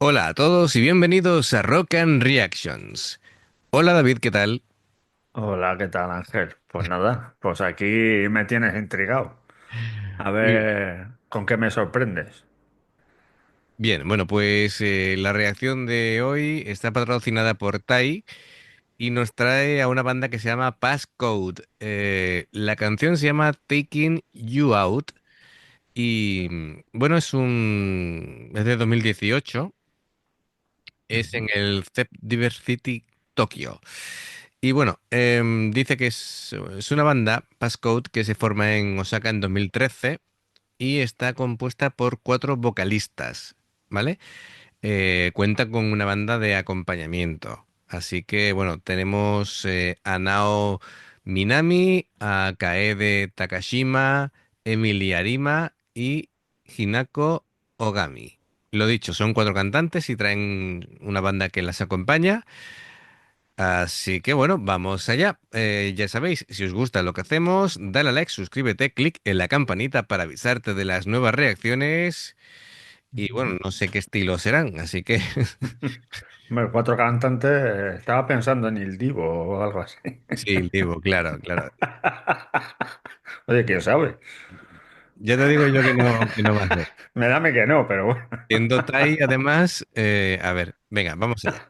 Hola a todos y bienvenidos a Rock and Reactions. Hola David, ¿qué tal? Hola, ¿qué tal, Ángel? Pues nada, pues aquí me tienes intrigado. A Muy ver, ¿con qué me sorprendes? bien, bueno, pues la reacción de hoy está patrocinada por Tai y nos trae a una banda que se llama Passcode. La canción se llama Taking You Out y bueno, es de 2018, es Ujú. en el CEP Diversity Tokio. Y bueno, dice que es una banda, Passcode, que se forma en Osaka en 2013 y está compuesta por cuatro vocalistas, ¿vale? Cuenta con una banda de acompañamiento. Así que, bueno, tenemos a Nao Minami, a Kaede Takashima, Emily Arima y Hinako Ogami. Lo dicho, son cuatro cantantes y traen una banda que las acompaña. Así que bueno, vamos allá. Ya sabéis, si os gusta lo que hacemos, dale a like, suscríbete, clic en la campanita para avisarte de las nuevas reacciones. Y Ujú. bueno, no sé qué estilo serán, así que Hombre, cuatro cantantes, estaba pensando en Il Divo o algo así. sí, digo, claro, claro. Oye, quién sabe. Ya te digo yo que no va a ser. Me dame que no, pero bueno. Siendo Tai, además, a ver, venga, vamos allá.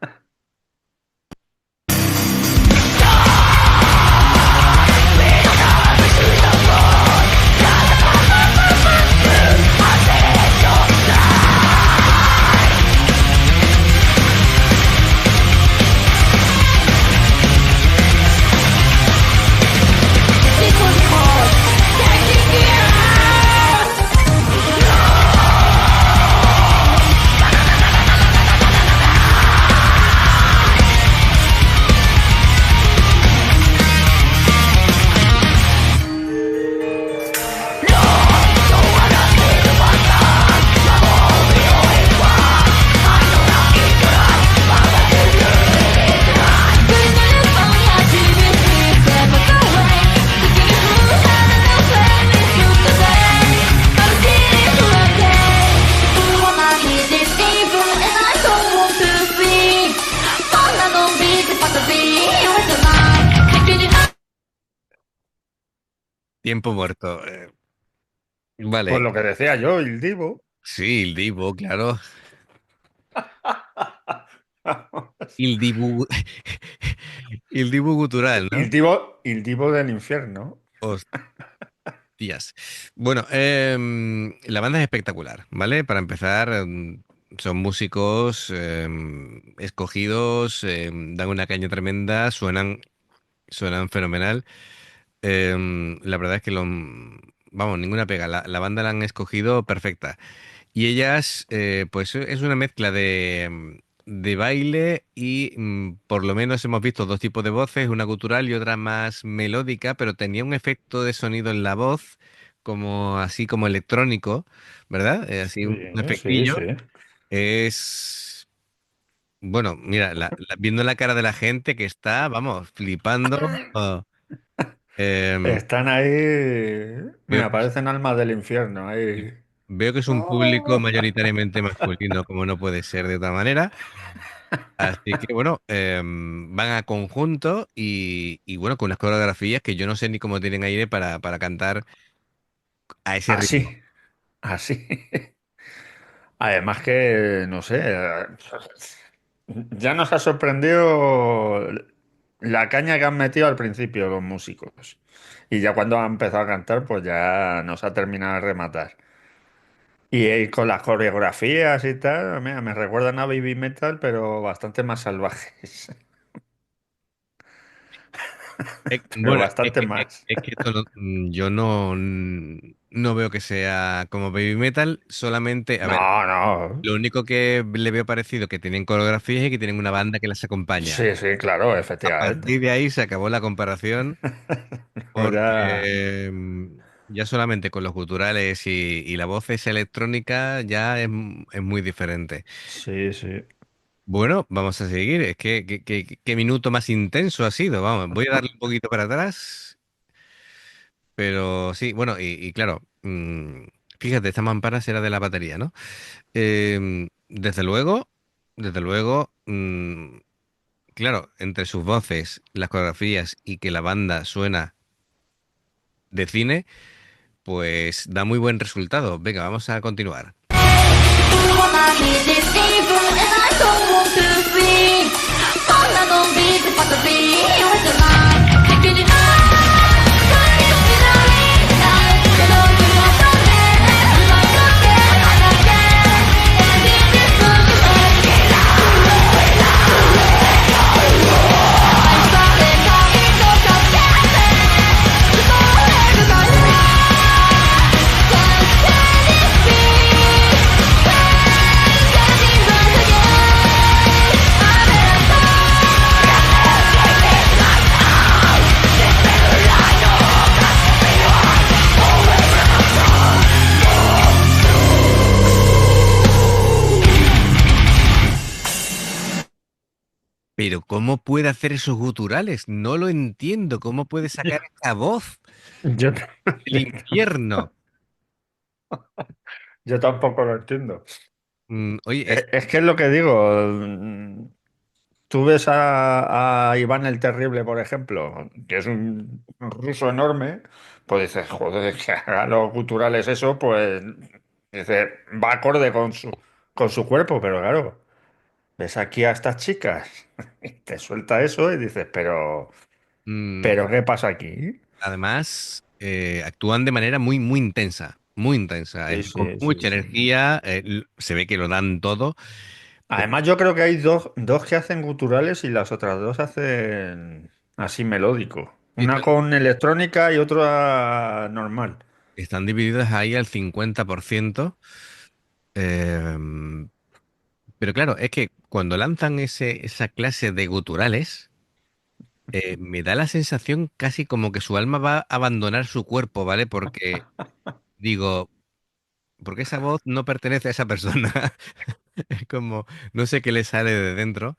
It was hard, taking Tiempo muerto. Vale, Pues lo que decía yo, Il Divo. sí, el Divo, claro. El Dibu, el Dibu gutural, ¿no? Il Divo del infierno. Hostias. Bueno, la banda es espectacular, ¿vale? Para empezar, son músicos escogidos, dan una caña tremenda, suenan fenomenal. La verdad es que vamos, ninguna pega. La banda la han escogido perfecta. Y ellas, pues es una mezcla de baile y por lo menos hemos visto dos tipos de voces, una gutural y otra más melódica, pero tenía un efecto de sonido en la voz, como así como electrónico, ¿verdad? Así un Sí, sí, efectillo. sí. Es, bueno, mira, viendo la cara de la gente que está, vamos, flipando. em, Están ahí. veo, Mira, parecen almas del infierno. Ahí. veo que es un público ¡Oh! mayoritariamente masculino, como no puede ser de otra manera. Así que bueno, van a conjunto y bueno, con unas coreografías que yo no sé ni cómo tienen aire para cantar a ese ritmo. Así, así. Además que, no sé, ya nos ha sorprendido la caña que han metido al principio los músicos. Y ya cuando han empezado a cantar, pues ya nos ha terminado de rematar. Y con las coreografías y tal, mira, me recuerdan a Baby Metal, pero bastante más salvajes. Pero Bueno, bastante más. es que esto yo no veo que sea como Baby Metal, solamente, a ver, No, no. lo único que le veo parecido que tienen coreografías y que tienen una banda que las acompaña. Sí, sí, claro, A efectivamente. partir de ahí se acabó la comparación Pues ya. porque ya solamente con los guturales y la voz esa electrónica ya es muy diferente. Sí, sí. Bueno, vamos a seguir. Es que qué minuto más intenso ha sido. Vamos, voy a darle un poquito para atrás, pero sí, bueno, y claro, fíjate, esta mampara será de la batería, ¿no? Desde luego. desde luego, claro, entre sus voces, las coreografías y que la banda suena de cine, pues da muy buen resultado. Venga, vamos a continuar. Wanna hit this evil and I don't want to see. I'm not gonna be the part of me. You're the line. Taking it high. Can't you deny it? You know you are so bad. I'm not again, I'm again. And in this room you have me I'm sorry, coming so confessing. The more everybody can't stand this beat. Getting right again. I'm at a Pero ¿cómo puede hacer esos guturales? No lo entiendo. ¿Cómo puede sacar esa voz Yo, del infierno? yo tampoco lo entiendo. Oye, Es que es lo que digo. Tú ves a Iván el Terrible, por ejemplo, que es un ruso enorme, pues dices, joder, que haga los guturales eso, pues dice, va acorde con su cuerpo, pero claro, ves aquí a estas chicas y te suelta eso y dices, mm, pero ¿qué pasa aquí? además, actúan de manera muy, muy intensa, Sí, con sí, sí, mucha sí. energía, se ve que lo dan todo. Pero Además, yo creo que hay dos que hacen guturales y las otras dos hacen así melódico. Una están, con electrónica y otra normal. están divididas ahí al 50%. em, pero claro, es que cuando lanzan esa clase de guturales, me da la sensación casi como que su alma va a abandonar su cuerpo, ¿vale? Porque digo, porque esa voz no pertenece a esa persona. Es como, no sé qué le sale de dentro,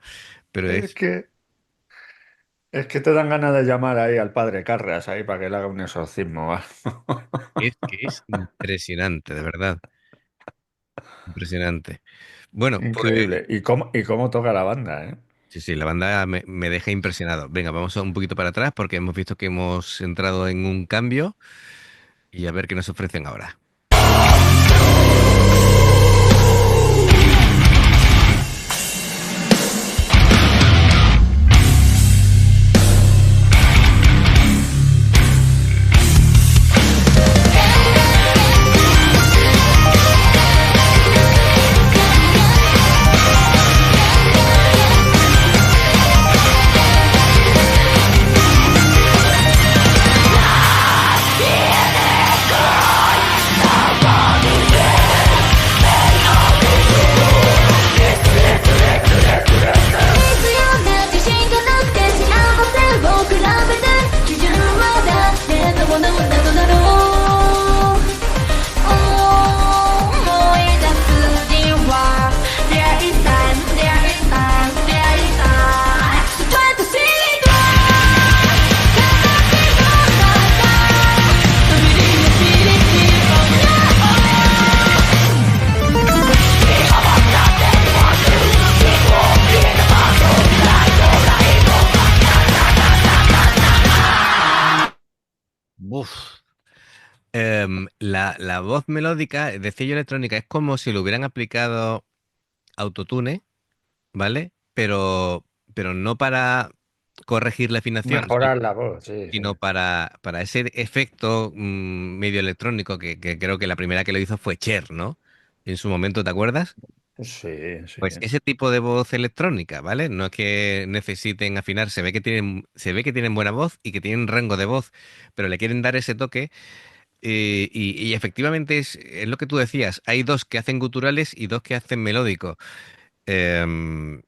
pero Es que, es que te dan ganas de llamar ahí al padre Carras ahí para que le haga un exorcismo, ¿va? es que es impresionante, de verdad. Impresionante. Bueno, pues Increíble. Y cómo toca la banda, ¿eh? sí, sí, la banda me deja impresionado. Venga, vamos a un poquito para atrás porque hemos visto que hemos entrado en un cambio y a ver qué nos ofrecen ahora. Buf. La voz melódica de sello electrónica es como si le hubieran aplicado autotune, ¿vale? Pero no para corregir la afinación, Mejorar la voz, sí, sí. sino para ese efecto medio electrónico que creo que la primera que lo hizo fue Cher, ¿no? En su momento, ¿te acuerdas? Sí, sí. Pues ese tipo de voz electrónica, ¿vale? No es que necesiten afinar, se ve que tienen buena voz y que tienen rango de voz, pero le quieren dar ese toque. Y efectivamente es lo que tú decías, hay dos que hacen guturales y dos que hacen melódico. Em,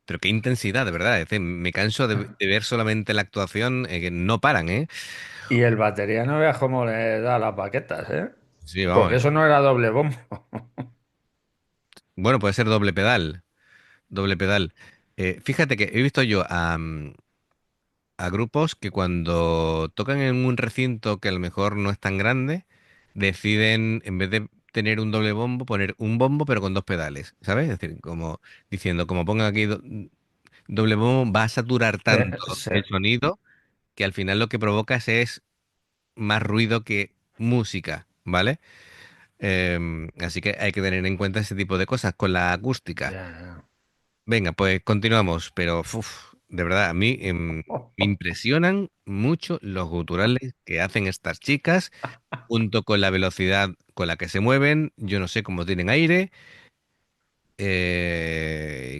pero qué intensidad, de verdad. Es decir, me canso de ver solamente la actuación, que no paran, ¿eh? Y el batería no veas cómo le da las baquetas, ¿eh? Sí, vamos. Porque eso no era doble bombo. Bueno, puede ser doble pedal, doble pedal. Fíjate que he visto yo a grupos que cuando tocan en un recinto que a lo mejor no es tan grande, deciden, en vez de tener un doble bombo, poner un bombo pero con dos pedales, ¿sabes? Es decir, como diciendo, como pongan aquí doble bombo, va a saturar tanto Sí, el sonido que al final lo que provocas es más ruido que música, ¿vale? Así que hay que tener en cuenta ese tipo de cosas con la acústica. ya, ya. Venga, pues continuamos, pero de verdad, a mí me impresionan mucho los guturales que hacen estas chicas, junto con la velocidad con la que se mueven. Yo no sé cómo tienen aire.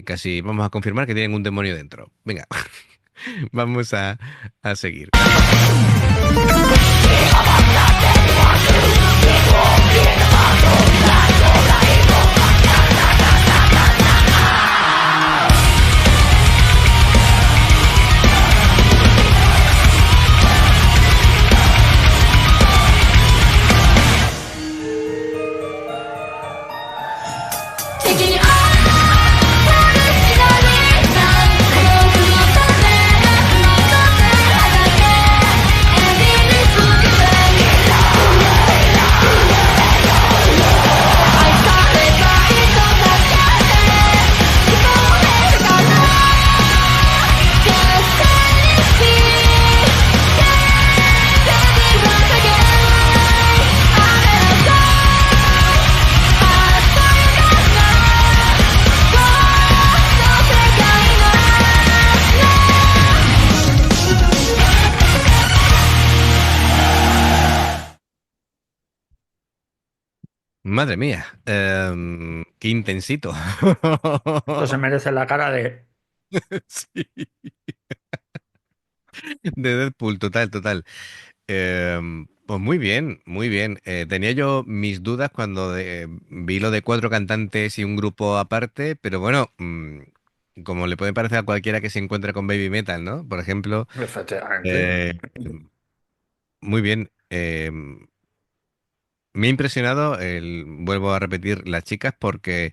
Casi vamos a confirmar que tienen un demonio dentro. Venga, vamos a seguir. Taking you all Madre mía, qué intensito. Esto se merece la cara de... Sí, de Deadpool, total, total. Pues muy bien, muy bien. Tenía yo mis dudas cuando vi lo de cuatro cantantes y un grupo aparte, pero bueno, como le puede parecer a cualquiera que se encuentre con Baby Metal, ¿no? Por ejemplo, Efectivamente. eh, muy bien. Me ha impresionado, vuelvo a repetir, las chicas porque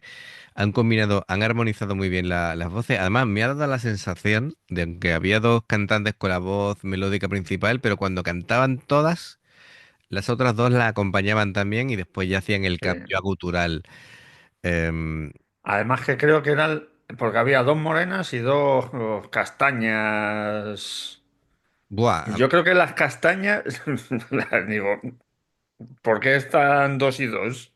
han combinado, han armonizado muy bien las voces. Además, me ha dado la sensación de que había dos cantantes con la voz melódica principal, pero cuando cantaban todas, las otras dos la acompañaban también y después ya hacían el Sí. cambio a gutural. Em, Además que creo que eran... Porque había dos morenas y dos castañas. buah, Yo creo que las castañas... Digo, ¿por qué están dos y dos?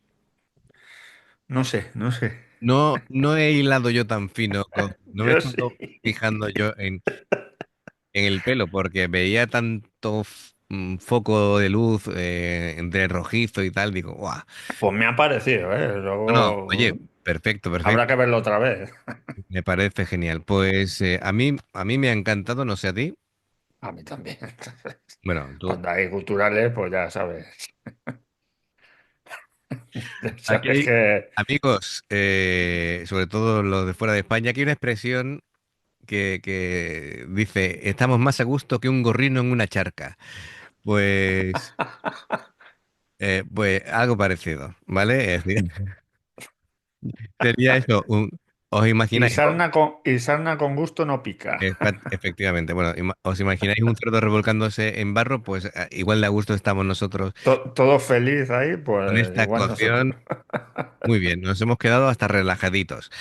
No sé, no sé. no he hilado yo tan fino, no me he Yo sí. estado fijando yo en el pelo porque veía tanto foco de luz entre rojizo y tal, digo, guau. Pues me ha parecido, ¿eh? No, no, Luego oye, perfecto, habrá perfecto. que verlo otra vez. Me parece genial. Pues a mí me ha encantado, no sé a ti. A mí también. Bueno, tú, Cuando hay culturales, pues ya sabes. Ya aquí sabes hay que... amigos, sobre todo los de fuera de España, aquí hay una expresión que dice, estamos más a gusto que un gorrino en una charca. Pues, pues algo parecido, ¿vale? Es decir, sería eso, os imagináis, Y sarna con gusto no pica. efectivamente, bueno, os imagináis un cerdo revolcándose en barro, pues igual de a gusto estamos nosotros Todo feliz ahí, con pues esta igual nosotros. actuación. Muy bien, nos hemos quedado hasta relajaditos.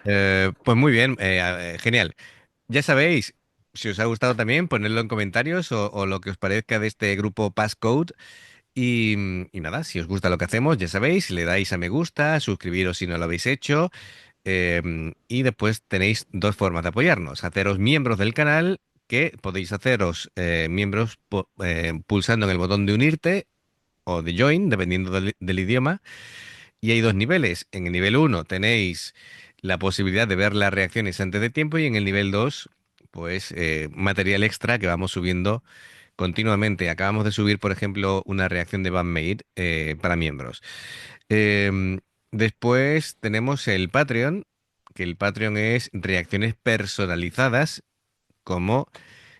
Pues muy bien, genial. Ya sabéis, si os ha gustado también, ponedlo en comentarios o lo que os parezca de este grupo Passcode. Y nada, si os gusta lo que hacemos, ya sabéis, le dais a me gusta, suscribiros si no lo habéis hecho. Y después tenéis dos formas de apoyarnos. Haceros miembros del canal, que podéis haceros miembros pulsando en el botón de unirte o de join, dependiendo del idioma. Y hay dos niveles. En el nivel uno tenéis la posibilidad de ver las reacciones antes de tiempo y en el nivel 2 pues material extra que vamos subiendo continuamente. Acabamos de subir, por ejemplo, una reacción de Bandmade para miembros. Em, Después tenemos el Patreon, que el Patreon es reacciones personalizadas, como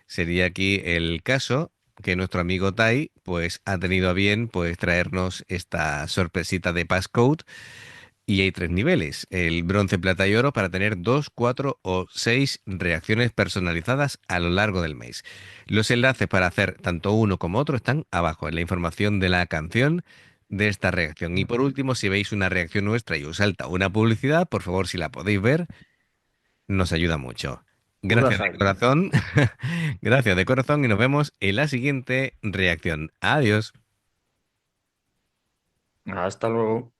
sería aquí el caso que nuestro amigo Tai pues ha tenido a bien pues traernos esta sorpresita de passcode y hay tres niveles, el bronce, plata y oro para tener dos, cuatro o seis reacciones personalizadas a lo largo del mes. Los enlaces para hacer tanto uno como otro están abajo en la información de la canción de esta reacción. Y por último, si veis una reacción nuestra y os salta una publicidad, por favor, si la podéis ver, nos ayuda mucho. Pura Gracias de sal. corazón. Gracias de corazón y nos vemos en la siguiente reacción. Adiós. Hasta luego.